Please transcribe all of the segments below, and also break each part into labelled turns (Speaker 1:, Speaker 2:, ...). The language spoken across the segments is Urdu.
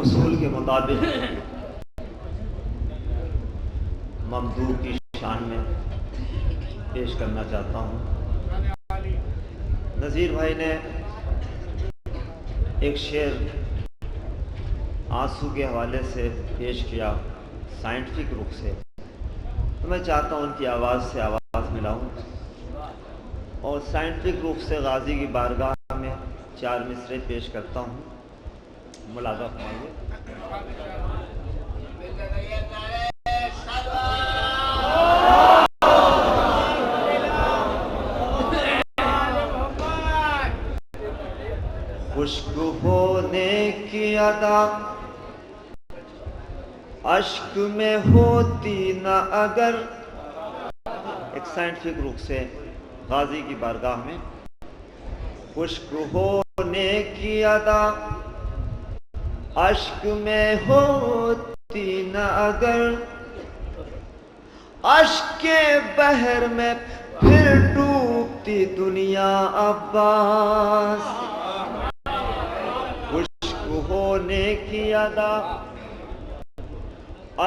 Speaker 1: اصول کے مطابق ممدوح کی شان میں پیش کرنا چاہتا ہوں۔ نذیر بھائی نے ایک شعر آنسو کے حوالے سے پیش کیا سائنٹیفک رخ سے، تو میں چاہتا ہوں ان کی آواز سے آواز ملاؤں اور سائنٹیفک رخ سے غازی کی بارگاہ میں 4 مصرے پیش کرتا ہوں، ملاحظہ فرمائیے۔ خشک ہونے کی ادا اشک میں ہوتی نہ اگر، ایک سائنٹیفک رخ سے غازی کی بارگاہ میں، خشک ہونے کی ادا اشک میں ہوتی نہ اگر، اشک کے بحر میں پھر ڈوبتی دنیا عباس۔ خشک ہونے کی ادا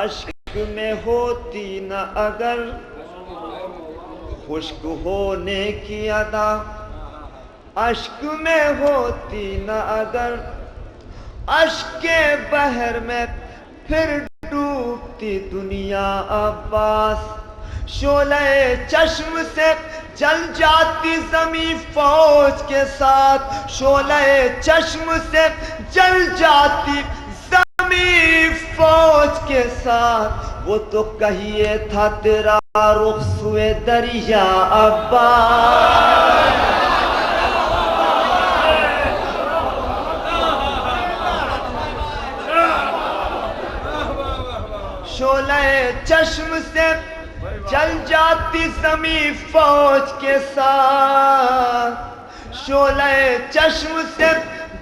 Speaker 1: اشک میں ہوتی نہ اگر، خشک ہونے کی ادا اشک میں ہوتی نہ اگر، اشک کے بحر میں پھر ڈوبتی دنیا عباس۔ شعلہ چشم سے جل جاتی زمین فوج کے ساتھ، شعلہ چشم سے جل جاتی زمین فوج کے ساتھ، وہ تو کہیے تھا تیرا رخ سوئے دریا عباس۔ شعلہ چشم سے جل جاتی زمین فوج کے ساتھ، شعلہ چشم سے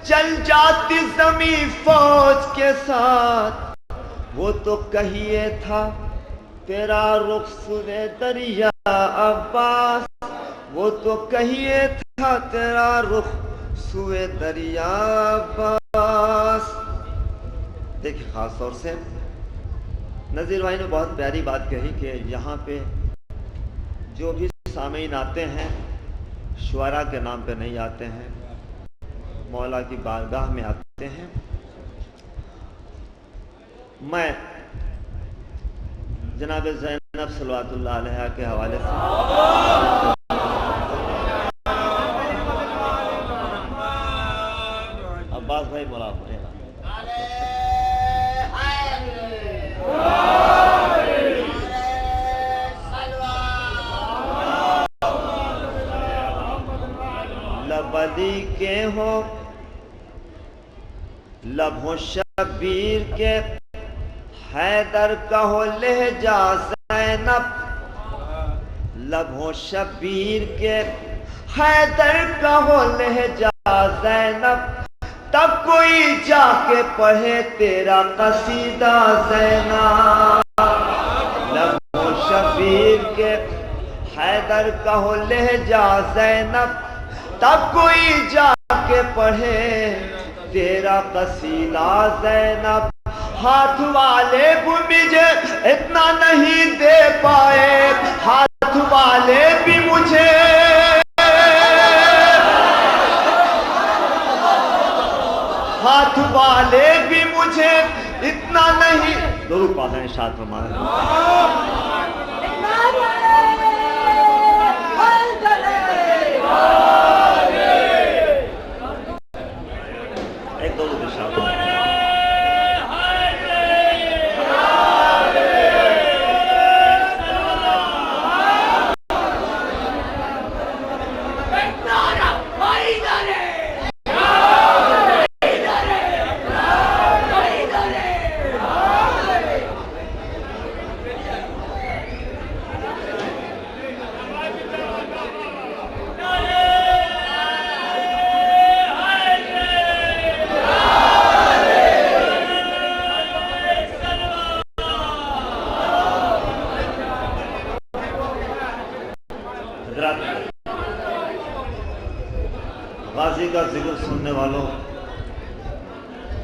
Speaker 1: جل جاتی زمین فوج کے ساتھ، وہ تو کہیے تھا تیرا رخ سوئے دریا عباس، وہ تو کہیے تھا تیرا رخ سوئے دریا عباس۔ دیکھیں خاص طور سے نذیر بھائی نے بہت پیاری بات کہی کہ یہاں پہ جو بھی سامعین آتے ہیں شعراء کے نام پہ نہیں آتے ہیں، مولا کی بارگاہ میں آتے ہیں۔ میں جناب زینب صلوات اللہ علیہ کے حوالے سے عباس بھائی بولا پڑے گا۔ لبلی کے ہو لبوں شبیر کے، حیدر کا ہو لہجہ زینب، لبوں شبیر کے حیدر کا ہو لہجہ زینب، تب کوئی جا کے پڑھے تیرا قصیدہ زینب۔ لبوں شبیر کے حیدر کا ہو لہجہ زینب، تب کوئی جا کے پڑھے تیرا قصیدہ زینب۔ ہاتھ والے بھی مجھے اتنا نہیں دے پائے، ہاتھ والے بھی مجھے ہاتھ والے بھی مجھے اتنا نہیں، درود پاک ارشاد فرمائیں۔ ایک دو ارشاد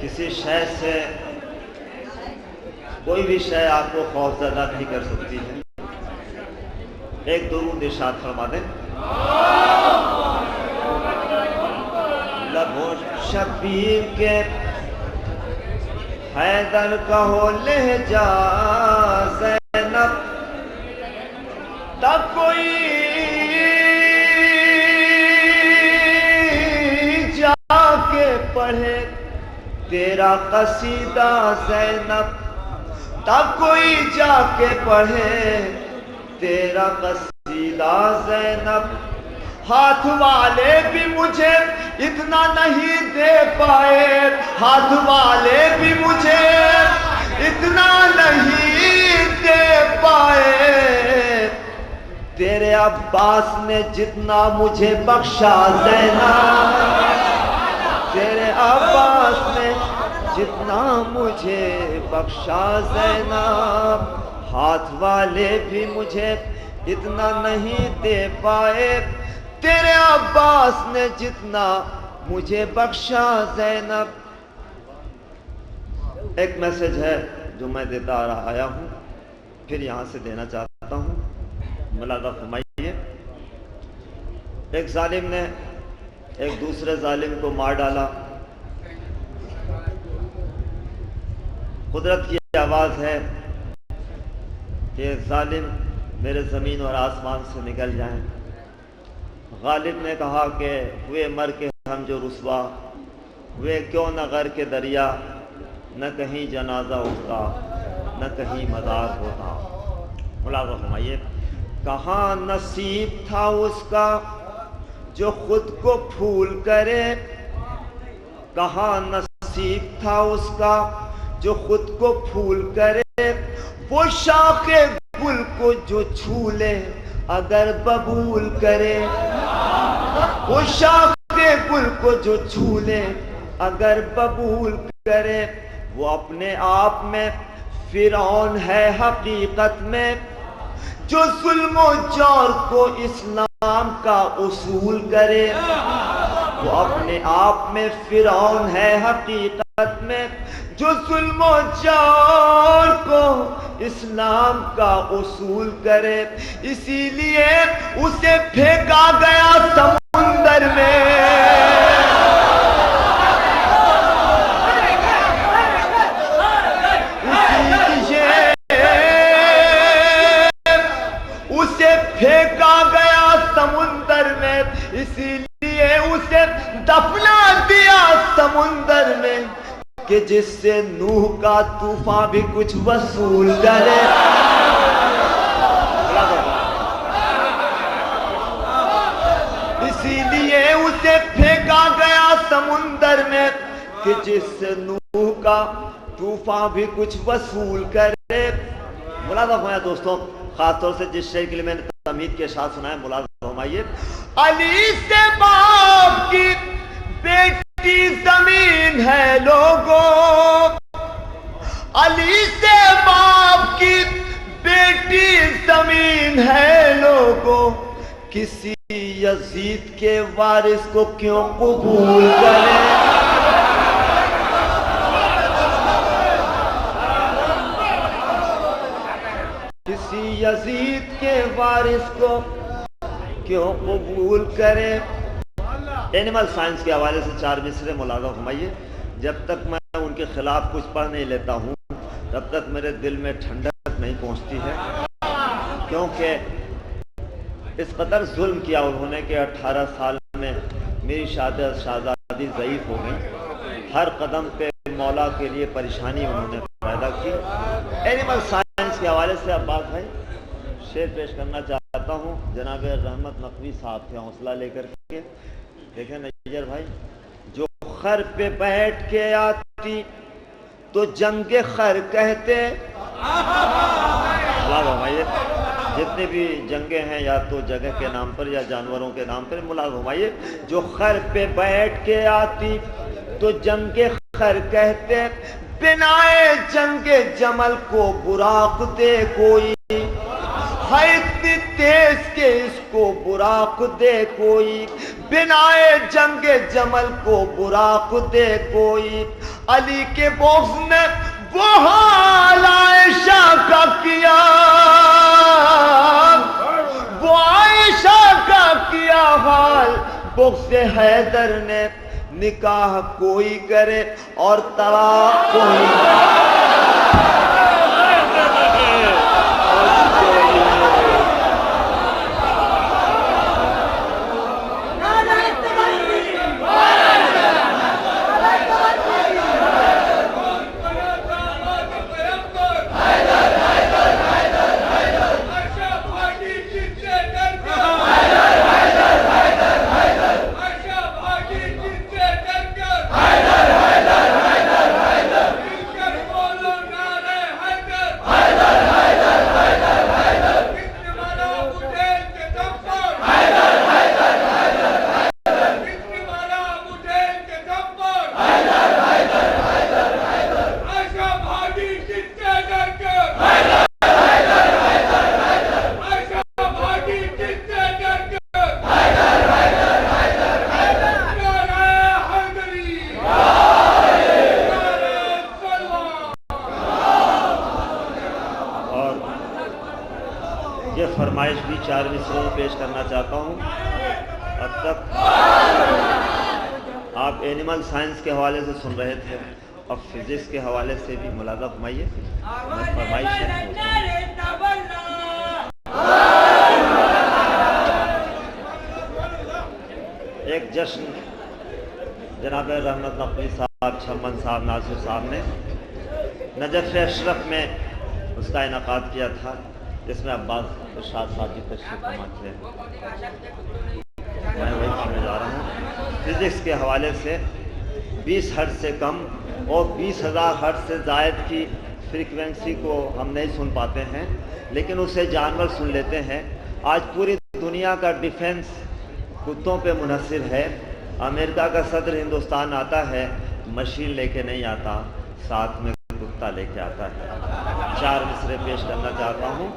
Speaker 1: کسی شے سے کوئی بھی شے آپ کو خوف زدہ نہیں کر سکتی ہے. ایک درود ارشاد فرما دیں. لبوں شبیر کے حیدر کا ہو لہجہ زینب تب کوئی جا کے پڑھے تیرا قصیدہ زینب تب کوئی جا کے پڑھے تیرا قصیدہ زینب. ہاتھ والے بھی مجھے اتنا نہیں دے پائے ہاتھ والے بھی مجھے اتنا نہیں دے پائے تیرے عباس نے جتنا مجھے بخشا زینب تیرے عباس نے جتنا مجھے بخشا زینب. ہاتھ والے بھی مجھے اتنا نہیں دے پائے تیرے عباس نے جتنا مجھے بخشا زینب. ایک میسج ہے جو میں دیتا آیا ہوں پھر یہاں سے دینا چاہتا ہوں. ملاحظہ فرمائیے. ایک ظالم نے ایک دوسرے ظالم کو مار ڈالا. قدرت کی آواز ہے کہ ظالم میرے زمین اور آسمان سے نکل جائیں. غالب نے کہا کہ ہوئے مر کے ہم جو رسوا ہوئے کیوں نہ غر کے دریا نہ کہیں جنازہ اٹھتا نہ کہیں مزار ہوتا. ملاحظہ فرمائیے. کہاں نصیب تھا اس کا جو خود کو پھول کرے کہاں نصیب تھا اس کا جو خود کو پھول کرے وہ شاخ گل کو جو چھو لے اگر ببول کرے وہ شاخ گل کو جو چھو لے اگر ببول کرے. وہ اپنے آپ میں فرعون ہے حقیقت میں جو ظلم و جور کو اسلام کا اصول کرے. وہ اپنے آپ میں فرعون ہے حقیقت میں جو ظلم و جور کو اسلام کا اصول کرے. اسی لیے اسے پھینکا گیا سمندر میں اسے پھینکا گیا سمندر میں اسی لیے اسے دفنا دیا سمندر میں کہ جس سے نوح کا طوفان بھی کچھ وصول کرے. اسی لیے اسے پھینکا گیا سمندر میں کہ جس سے نوح کا طوفان بھی کچھ وصول کرے. ملاحظہ فرمائیے دوستوں. خاص طور سے جس شے کے لیے میں نے تمہید کے ساتھ سنا ہے ملاحظہ فرمائیے. علی سے باپ کی بیٹی زمین ہے لوگوں علی سے باپ کی بیٹی زمین ہے لوگوں کسی یزید کے وارث کو کیوں قبول کرے. کسی یزید کے وارث کو کیوں قبول کرے. اینیمل سائنس کے حوالے سے 4 مصرے ملاحظہ فرمائیے. جب تک میں ان کے خلاف کچھ پڑھ نہیں لیتا ہوں تب تک میرے دل میں ٹھنڈک نہیں پہنچتی ہے کیونکہ اس قدر ظلم کیا انہوں نے کہ 18 سال میں میری شہزادی ضعیف ہو گئی. ہر قدم پہ مولا کے لیے پریشانی انہوں نے پیدا کی. اینیمل سائنس کے حوالے سے عباس بھائی شعر پیش کرنا چاہتا ہوں. جناب رحمت نقوی صاحب تھے حوصلہ لے کر کے. دیکھیں نیجر بھائی. جو خر پہ بیٹھ کے آتی تو جنگ خر کہتے. بھائی جتنے بھی جنگیں ہیں یا تو جگہ کے نام پر یا جانوروں کے نام پر ملاحظہ فرمائیے. جو خر پہ بیٹھ کے آتی تو جنگ خر کہتے. بنائے جنگ جمل کو براق دے کوئی ہے اتنی تیز کہ اس کو براق دے کوئی. بنائے جنگ جمل کو براق دے کوئی علی کے بغض نے وہ حال عائشہ کا کیا، وہ عائشہ کا کیا حال، بغض حیدر نے نکاح کوئی کرے اور طلاق کوئی فرمائش بھی 4 مصروں میں پیش کرنا چاہتا ہوں۔ اب تک آپ اینیمل سائنس کے حوالے سے سن رہے تھے، اب فزکس کے حوالے سے بھی ملاحظہ فرمائیے۔ فرمائش ہے ایک جشن جناب رحمت نقوی صاحب، چھمن صاحب، ناصر صاحب نے نجف اشرف میں اس کا انعقاد کیا تھا، جس میں عباس ارشاد صاحب کی تشریف فرما تھے۔ میں وہی سمجھ آ رہا ہوں، فزکس کے حوالے سے 20 ہرٹز سے کم اور 20,000 ہرٹز سے زائد کی فریکوینسی کو ہم نہیں سن پاتے ہیں، لیکن اسے جانور سن لیتے ہیں۔ آج پوری دنیا کا ڈیفنس کتوں پہ منحصر ہے۔ امریکہ کا صدر ہندوستان آتا ہے، مشین لے کے نہیں آتا، ساتھ میں کتا لے کے آتا ہے۔ 4 مصرے پیش کرنا چاہتا ہوں۔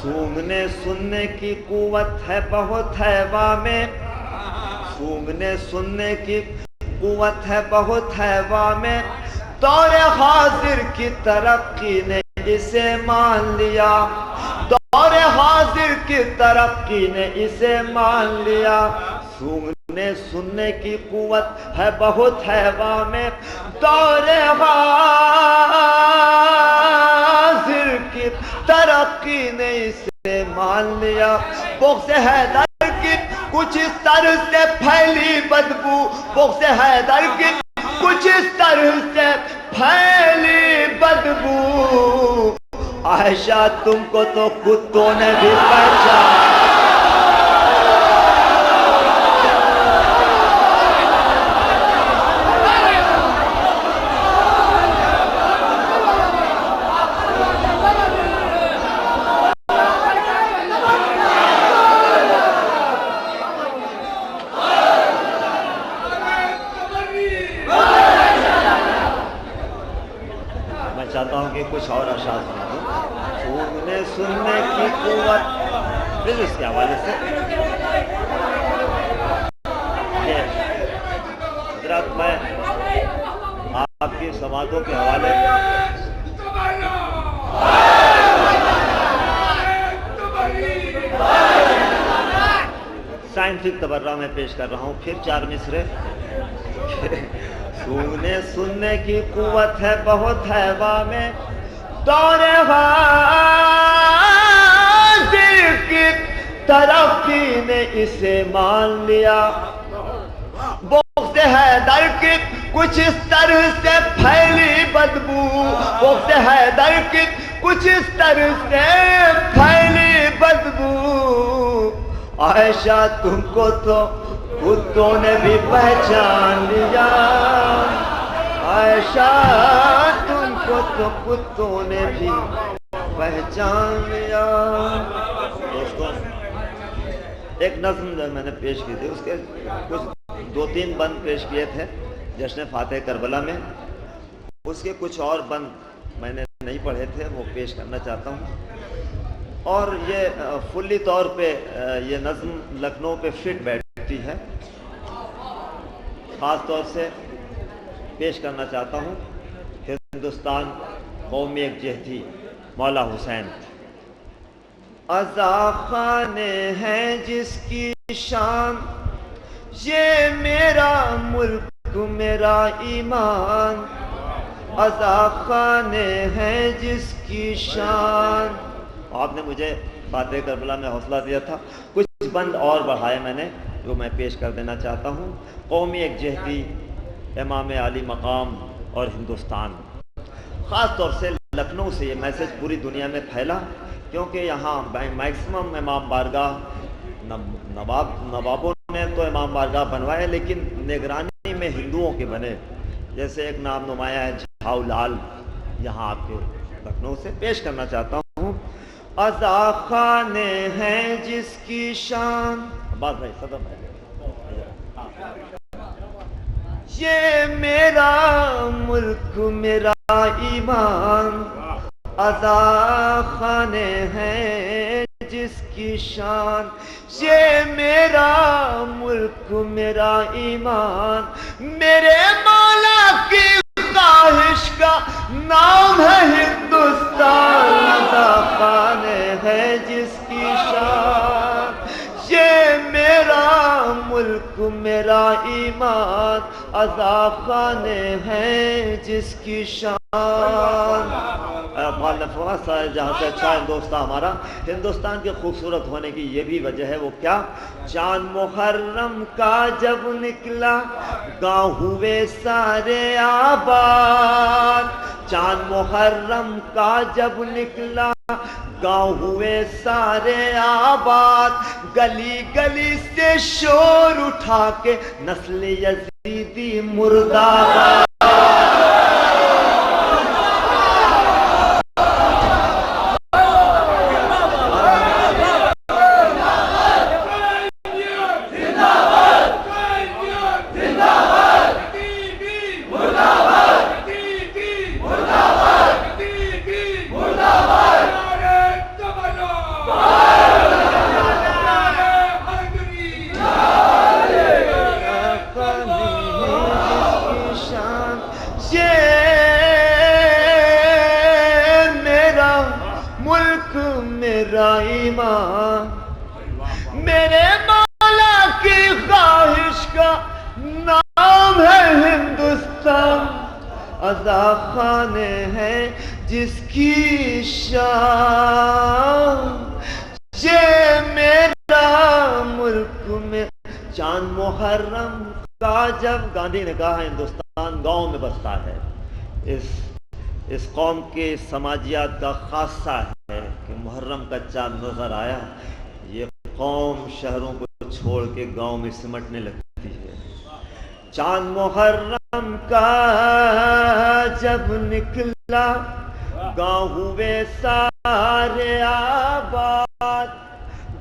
Speaker 1: سونگنے سننے کی قوت ہے بہت ہیوا میں، سونگنے سننے کی قوت ہے بہت ہیوا میں، دور حاضر کی ترقی نے اسے مان لیا، دور حاضر کی ترقی نے اسے مان لیا۔ سونگنے سننے کی قوت ہے بہت ہیوا میں، دور حاضر کی ترقی نے اسے مان لیا۔ بغض حیدر کی کچھ اس طرح سے پھیلی بدبو، بغض حیدر کی کچھ اس طرح سے پھیلی بدبو، عائشہ تم کو تو کتوں نے بھی پہچانا۔ چاہتا ہوں کہ کچھ اور اشعار سنا دوں۔ سونگنے سننے کی قوت، پھر اس کے حوالے سے حضرات میں آپ کی سماعتوں کے حوالے سائنٹفک تبرہ میں پیش کر رہا ہوں۔ پھر 4 مصرے۔ سونگنے سننے کی قوت ہے بہت ہیوا میں، دور حاضر کی ترقی نے اسے مان لیا۔ بغض حیدر کی کچھ اس طرح سے پھیلی بدبو، بغض حیدر کی کچھ اس طرح سے پھیلی بدبو، عائشہ تم کو تو کتوں نے بھی پہچان لیا، عائشہ تم کو تو کتوں نے بھی پہچان لیا۔ دوستوں، ایک نظم جو میں نے پیش کی تھی، اس کے کچھ 2-3 بند پیش کیے تھے جشن فاتح کربلا میں، اس کے کچھ اور بند میں نے نہیں پڑھے تھے، وہ پیش کرنا چاہتا ہوں۔ اور یہ فلی طور پہ یہ نظم لکھنؤ پہ فٹ بیٹھتی ہے، خاص طور سے پیش کرنا چاہتا ہوں ہندوستان قوم ایک جہتی مولا حسین. عزا خان ہے جس کی شان، یہ میرا ملک میرا ایمان. عزا خان ہے جس کی شان. آپ نے مجھے باتیں کربلا میں حوصلہ دیا تھا، کچھ بند اور بڑھائے میں نے، جو میں پیش کر دینا چاہتا ہوں. قومی یکجہتی، امام عالی مقام اور ہندوستان. خاص طور سے لکھنؤ سے یہ میسج پوری دنیا میں پھیلا، کیونکہ یہاں میکسیمم امام بارگاہ، نوابوں نے تو امام بارگاہ بنوائے لیکن نگرانی میں ہندوؤں کے بنے. جیسے ایک نام نمایاں ہے جھاؤ لال، یہاں آپ کے لکھنؤ سے پیش کرنا چاہتا ہوں. عزا خان ہے جس کی شان، بات بھائی صدر بھائی، یہ میرا ملک میرا ایمان. عزا خان ہے جس کی شان، یہ میرا ملک میرا ایمان. میرے مولا کی خواہش کا نام ہے ہندوستان. عزا خان ہے جس کی شان، یہ میرا ملک میرا ایمان. عزا خان ہے جس کی شان. جہاں سے اچھا ہندوستان ہمارا، ہندوستان کے خوبصورت ہونے کی یہ بھی وجہ ہے. وہ کیا؟ چاند محرم کا جب نکلا گاؤں ہوئے سارے آباد. چاند محرم کا جب نکلا گاؤں ہوئے سارے آباد. گلی گلی سے شور اٹھا کے نسل یزیدی مردہ آباد. میرے مولا کی خواہش کا نام ہے ہندوستان. عزا خان ہے جس کی شان، یہ میرا ملک میں. چاند محرم کا جب، گاندھی نے کہا ہندوستان گاؤں میں بستا ہے. اس قوم کے سماجیات کا خاصہ ہے کہ محرم کا چاند نظر آیا، یہ قوم شہروں کو چھوڑ کے گاؤں میں سمٹنے لگتی ہے. چاند محرم کا جب نکلا گاؤں ہوئے سارے آباد.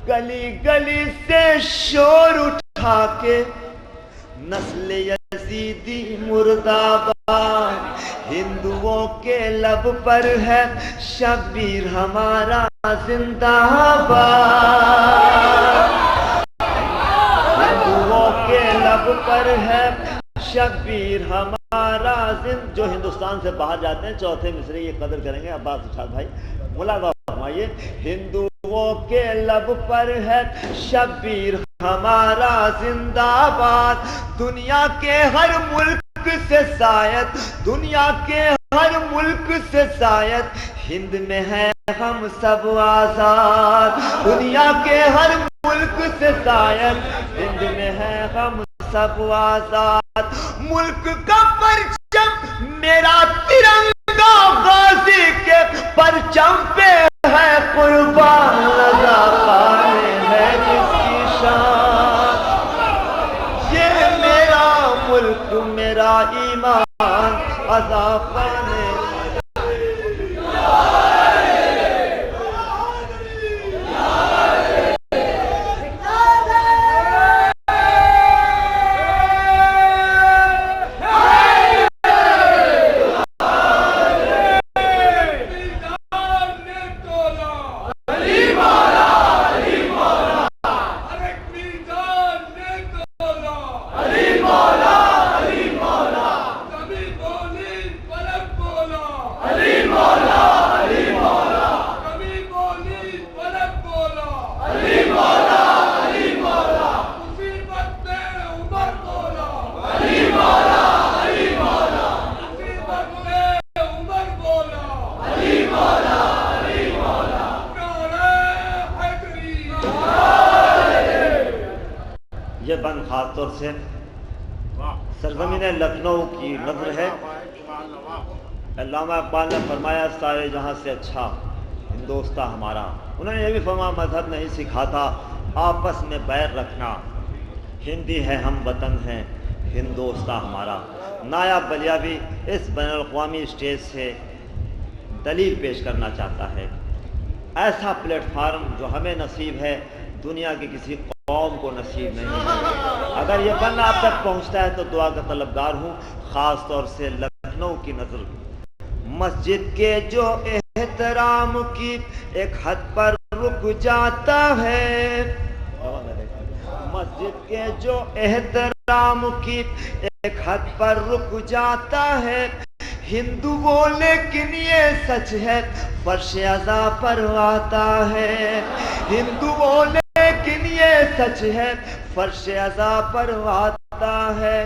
Speaker 1: گلی گلی سے شور اٹھا کے نسل یزیدی مردہ آباد. ہندوؤں کے لب پر ہے شبیر ہمارا زندہ باد. ہندوؤں کے لب پر ہے شبیر ہمارا جو ہندوستان سے باہر جاتے ہیں چوتھے مصری یہ قدر کریں گے. عباس اچھال بھائی ملاحظہ فرمائیے، ہندوؤں کے لب پر ہے شبیر ہمارا زندہ باد. دنیا کے ہر ملک سے زائد، دنیا کے ہر ملک سے زائد ہند میں ہے ہم سب آزاد. دنیا کے ہر ملک سے زائد ہند میں ہے ہم سب آزاد. ملک کا پرچم میرا ترنگا غازی کے پرچم پہ ہے قربان. عزا خان ہے جس کی شان، یہ میرا ملک میرا ایمان. عزا خان طور سے سرزمین لکھنؤ کی نظر ہے۔ علامہ اقبال نے فرمایا سارے جہاں سے اچھا ہندوستاں ہمارا۔ انہوں نے یہ بھی فرمایا مذہب نہیں سکھاتا آپس میں بیر رکھنا، ہندی ہے ہم وطن ہیں ہندوستاں ہمارا۔ نایاب بلیاوی اس بین الاقوامی اسٹیج سے دلیل پیش کرنا چاہتا ہے، ایسا پلیٹ فارم جو ہمیں نصیب ہے دنیا کی کسی قوم کو نصیب نہیں ہے۔ اگر یہ بن آپ تک پہنچتا ہے تو دعا کا طلبگار ہوں، خاص طور سے لکھنؤ کی نظر۔ مسجد کے جو احترام کی ایک حد پر رک جاتا ہے، مسجد کے جو احترام کی ایک حد پر رک جاتا ہے، ہندو وہ لیکن یہ سچ ہے فرش ازا پر آتا ہے، ہندو وہ لیکن یہ سچ ہے فرش ازا پر آتا ہے۔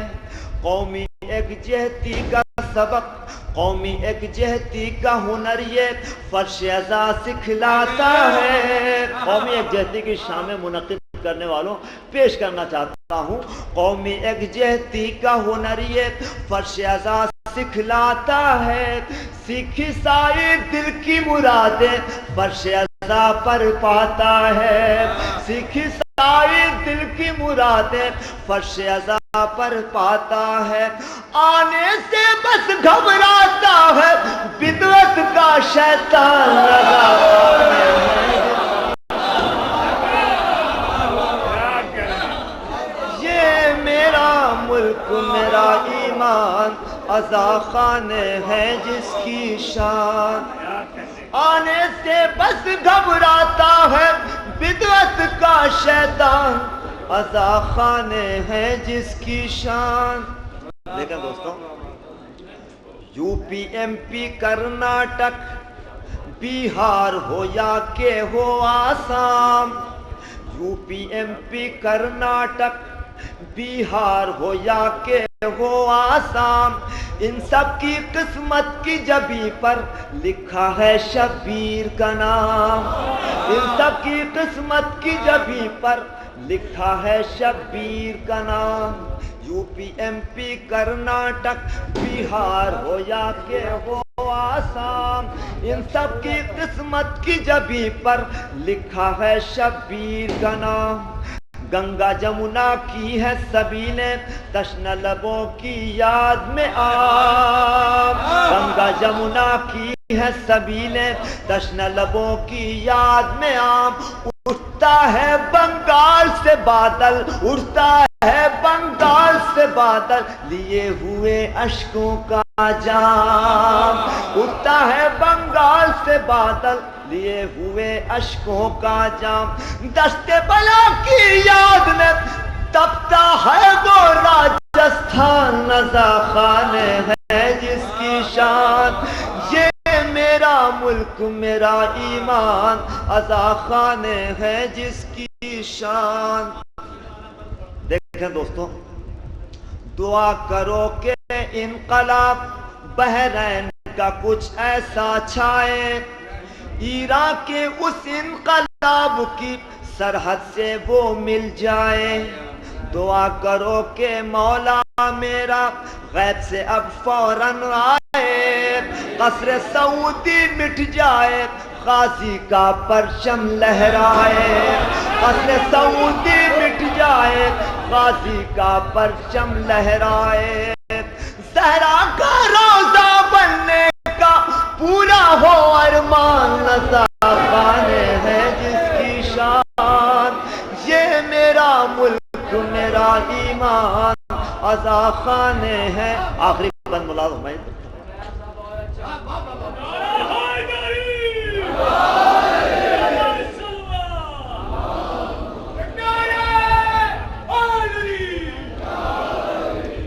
Speaker 1: قومی یکجہتی کا سبق، قومی یکجہتی کا ہنر یہ فرش ازا سکھلاتا ہے۔ قومی یکجہتی کی شام منعقد کرنے والوں پیش کرنا چاہتا ہوں، قومی یکجہتی کا ہنر یہ فرش ازا سکھلاتا ہے۔ سکھ عیسائی دل کی مرادیں فرش ازا پر پاتا ہے، سکھ عیسائی دل کی مرادیں فرش ازا پر پاتا ہے۔ آنے سے بس گھبراتا ہے بدعت کا شیطان ملک میرا ایمان ازا خانے ہے جس کی شان۔ آنے سے بس گھبراتا ہے بدعت کا شیطان ازا خانے ہے جس کی شان۔ لیکن دوستوں U P M P Karnataka Bihar ہو یا کہ ہو Assam, U P M P Karnataka Bihar ہو یا کہ ہو آسام، ان سب کی قسمت کی جبی پر لکھا ہے شبیر کا نام، ان سب کی قسمت کی جبی پر لکھا ہے شبیر کا نام۔ U P M P Karnataka Bihar ہو یا کہ ہو آسام، ان سب کی قسمت کی جبی پر لکھا ہے شبیر کا نام۔ گنگا جمنا کی ہے سبھی نے تشنہ لبوں کی یاد میں آم، گنگا جمنا کی ہے سبھی نے تشنہ لبوں کی یاد میں آم۔ اٹھتا ہے بنگال سے بادل، اٹھتا ہے بنگال سے بادل لیے ہوئے اشکوں کا جام، اٹھتا ہے بنگال سے بادل لیے ہوئے اشکوں کا جام۔ دشت بلا کی یاد میں تپتا ہے وہ راجستھان ازا خانے ہے جس کی شان۔ یہ میرا ملک میرا ایمان ازا خانے ہے جس کی شان۔ دیکھیں دوستوں، دعا کرو کہ انقلاب بحرین کا کچھ ایسا چھائے، ایران کے اس انقلاب کی سرحد سے وہ مل جائے۔ دعا کرو کہ مولا میرا غیب سے اب فوراً آئے، قصر سعودی مٹ جائے غازی کا پرچم لہرائے، قصر سعودی مٹ جائے غازی کا پرچم لہرائے۔ زہرا کا روزہ بننے کا پورا ہو ارمان ازا خانے ہے جس کی شان۔ یہ میرا ملک میرا ایمان ازا خانے ہے۔ آخری بند ملازم ہے،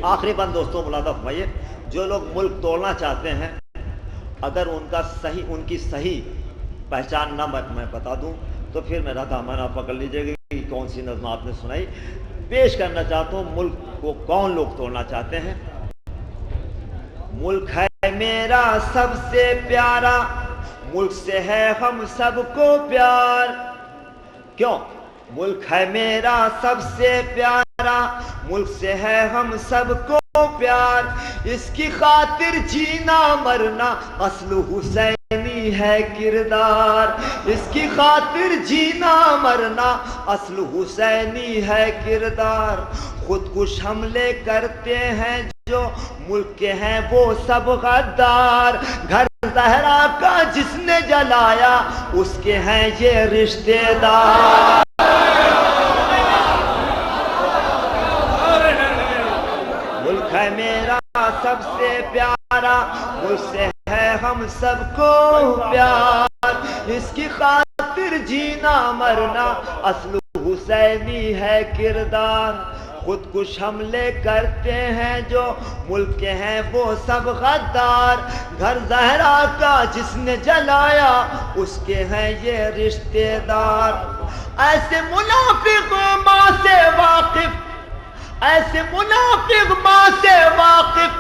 Speaker 1: آخری بند دوستوں ملازم فرمائیے، جو لوگ ملک توڑنا چاہتے ہیں اگر ان کی صحیح پہچان نہ میں بتا دوں تو پھر میرا دامن پکڑ لیجیے گا کہ کون سی نظم آپ نے سنائی۔ پیش کرنا چاہتا ہوں ملک کو کون لوگ توڑنا چاہتے ہیں۔ ملک ہے میرا سب سے پیارا، ملک سے ہے ہم سب کو پیار۔ کیوں؟ ملک ہے میرا سب سے پیارا، ملک سے ہے ہم سب کو پیار، اس کی خاطر جینا مرنا اصل حسینی ہے کردار، اس کی خاطر جینا مرنا اصل حسینی ہے کردار، خود کش حملے کرتے ہیں جو ملک کے ہیں وہ سب غدار، گھر زہرا کا جس نے جلایا اس کے ہیں یہ رشتے دار، ملک ہے میرا سب سے پیارا، مجھ سے ہے ہم سب کو پیار، اس کی خاطر جینا مرنا اصل حسینی ہے کردار، خود کش حملے کرتے ہیں جو ملک کے ہیں وہ سب غدار، گھر زہرا کا جس نے جلایا اس کے ہیں یہ رشتے دار، ایسے منافق ماں سے واقف، ایسے منافق ماں سے واقف،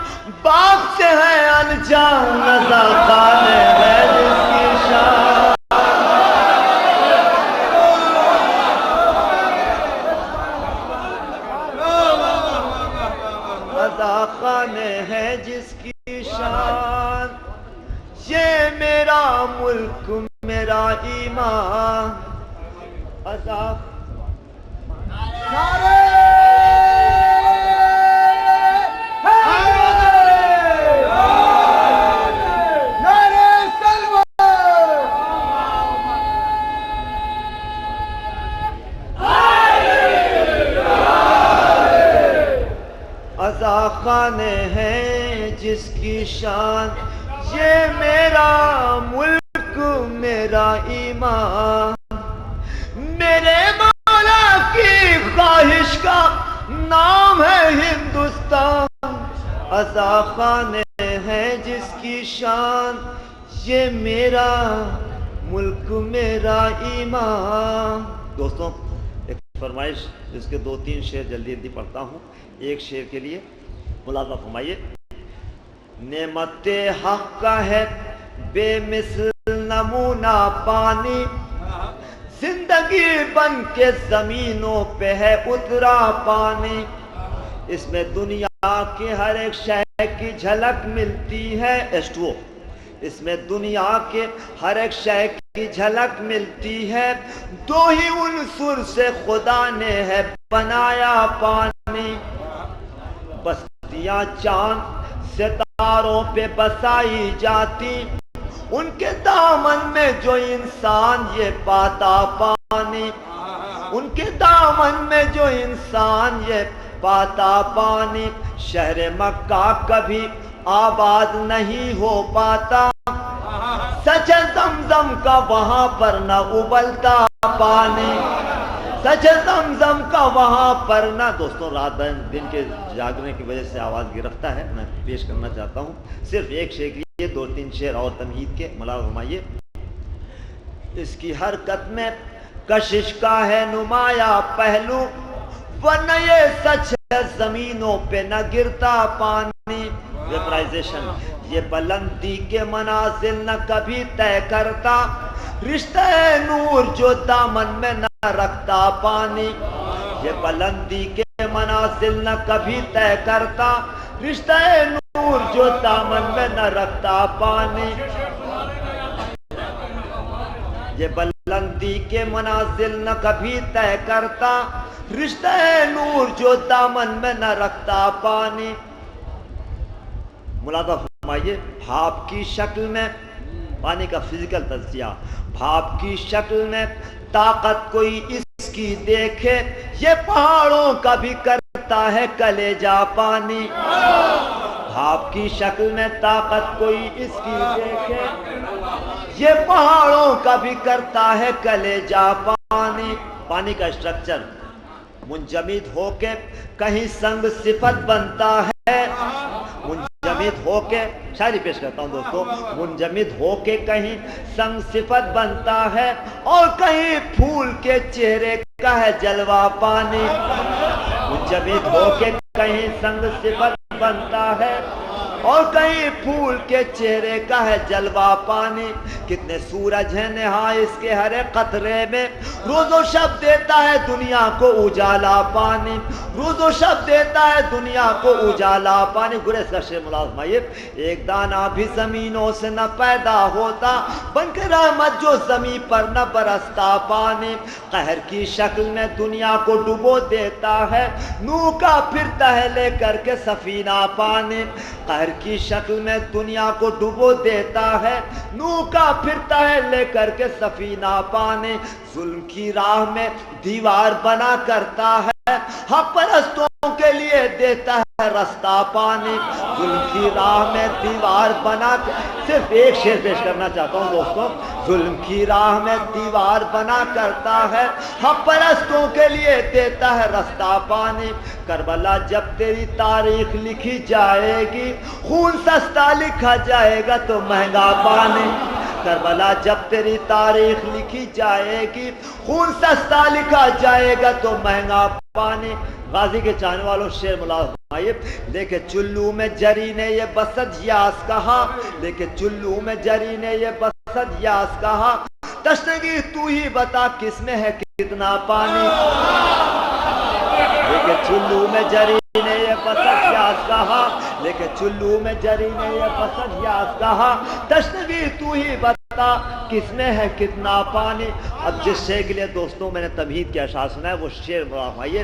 Speaker 1: باپ سے ہے انجان، نزاکت ہے جس کی شان، خان ہے جس کی شان، یہ میرا ملک میرا ایمان، خان ہے جس کی شان، یہ میرا ملک میرا ایمان، میرے مولا کی خواہش کا نام ہے ہندوستان، عزا خان ہے جس کی شان، یہ میرا ملک میرا ایمان۔ دوستوں ایک فرمائش جس کے 2-3 شعر جلدی جلدی پڑھتا ہوں، ایک شعر کے لیے ملاحظہ فرمائیے، نعمت حق کا ہے بے مثل نمونہ پانی، زندگی بن کے زمینوں پہ ہے اترا پانی، اس میں دنیا کے ہر ایک شے کی جھلک ملتی ہے، H2O، اس میں دنیا کے ہر ایک شے کی جھلک ملتی ہے، دو ہی عنصر سے خدا نے ہے بنایا پانی، بستیاں چاند ستاروں پہ بسائی جاتی، ان کے دامن میں جو انسان یہ پاتا پانی، ان کے دامن میں جو انسان یہ پاتا پانی، شہر مکہ کبھی آباد نہیں ہو پاتا، سچ زمزم کا وہاں پر نہ ابلتا پانی، سچ زمزم کا وہاں پر نہ۔ دوستوں رات دن کے جاگنے کی وجہ سے آواز گرفتا ہے، میں پیش کرنا چاہتا ہوں صرف ایک شعر کے لیے 2-3 شعر اور تمہید کے ملاحظہ فرمائیے، اس کی حرکت میں کشش کا ہے نمایاں پہلو، ورنہ یہ سچ ہے زمینوں پہ نہ گرتا پانی، ویپرائزیشن، یہ بلندی کے منازل نہ کبھی طے کرتا، رشتہ نور جو دامن میں نہ رکھتا پانی، یہ بلندی کے منازل نہ کبھی طے کرتا، رشتہ نور جو دامن میں نہ رکھتا پانی، یہ بلندی کے منازل نہ کبھی طے کرتا، رشتہ نور جو دامن میں نہ رکھتا پانی۔ ملاحظہ فرمائیے، بھاپ کی شکل میں پانی کا فزیکل تجزیہ، بھاپ کی شکل میں طاقت کوئی اس کی دیکھے، یہ پہاڑوں کا بھی کرتا ہے کلیجہ پانی، بھاپ کی شکل میں طاقت کوئی اس کی دیکھے، یہ پہاڑوں کا بھی کرتا ہے کلیجہ پانی۔ پانی کا اسٹرکچر منجمد ہو کے کہیں سنگ صفت بنتا ہے، منجمد ہو کے، شاعری پیش کرتا ہوں دوستو، منجمد ہو کے کہیں سنگ صفت بنتا ہے، اور کہیں پھول کے چہرے کا ہے جلوہ پانی، منجمد ہو کے کہیں سنگ صفت بنتا ہے، اور کہیں پھول کے چہرے کا ہے جلوہ پانی. کتنے سورج ہیں نہائے اس کے ہر ایک قطرے میں, روز و شب دیتا ہے دنیا کو اجالا پانی, روز و شب دیتا ہے دنیا کو اجالا پانی. گریز کا شعر ملازمہ یہ ایک دانہ بھی زمینوں سے نہ پیدا ہوتا, بن کے رحمت جو زمین پر نہ برستا پانی. قہر کی شکل میں دنیا کو ڈبو دیتا ہے, نوح کا پھرتا ہے لے کر کے سفینہ پانی. قہر کی شکل میں دنیا کو ڈبو دیتا ہے, نوح کا پھرتا ہے لے کر کے سفینہ پانی. ظلم کی راہ میں دیوار بنا کرتا ہے, حق پرستوں کے لیے دیتا ہے رستہ پانی. ظلم کی راہ میں دیوار بنا کر, صرف ایک شعر پیش کرنا چاہتا ہوں دوستوں. ظلم کی راہ میں دیوار بنا کرتا ہے, حق پرستوں کے لیے دیتا ہے رستہ پانی. کربلا جب تیری تاریخ لکھی جائے گی, خون سستا لکھا جائے گا تو مہنگا پانی. کربلا جب تیری تاریخ لکھی جائے گی, خون سستا لکھا جائے گا تو مہنگا پانی. غازی کے چاہنے والوں شعر ملازم آئیے. لیکن چلو میں جری نے یہ بسد یاس کہا, لیکن چلو میں جری نے یہ بسد یاس کہا, تشنگی تو ہی بتا کس میں ہے کتنا پانی. لیکن چلو میں جری نے یہ بسد یاس کہا, لیکن چلو میں جری نے یہ بسد یاس کہا, تشنگی تو ہی بتا کس میں ہے کتنا پانی. اب جس شعر کے لیے دوستوں میں نے تمہید کے اشعار سنا ہے وہ شعر ملازم آئیے.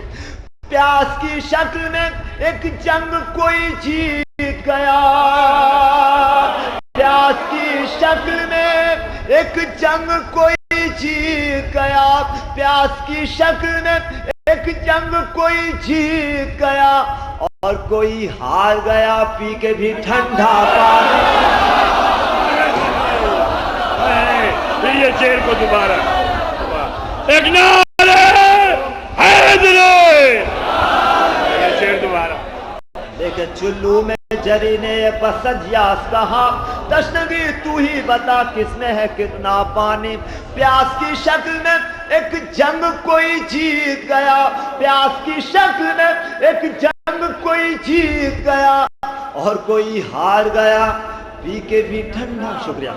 Speaker 1: پیاس کی شکل میں ایک جنگ کوئی جیت گیا, پیاس کی شکل میں ایک جنگ کوئی جیت گیا, پیاس کی شکل میں ایک جنگ کوئی جیت گیا, اور کوئی ہار گیا پی کے بھی ٹھنڈا پانی.
Speaker 2: یہ شعر کو دوبارہ ایک نعرہ حیدری, یہ شعر دوبارہ.
Speaker 1: لیکن چلو میں جری نے یہ بسد یاس کہا, تشنگی تو ہی بتا کس میں ہے کتنا پانی. پیاس کی شکل میں ایک جنگ کوئی جیت گیا, پیاس کی شکل میں ایک جنگ کوئی جیت گیا, اور کوئی ہار گیا پی کے بھی ٹھنڈا. شکریہ.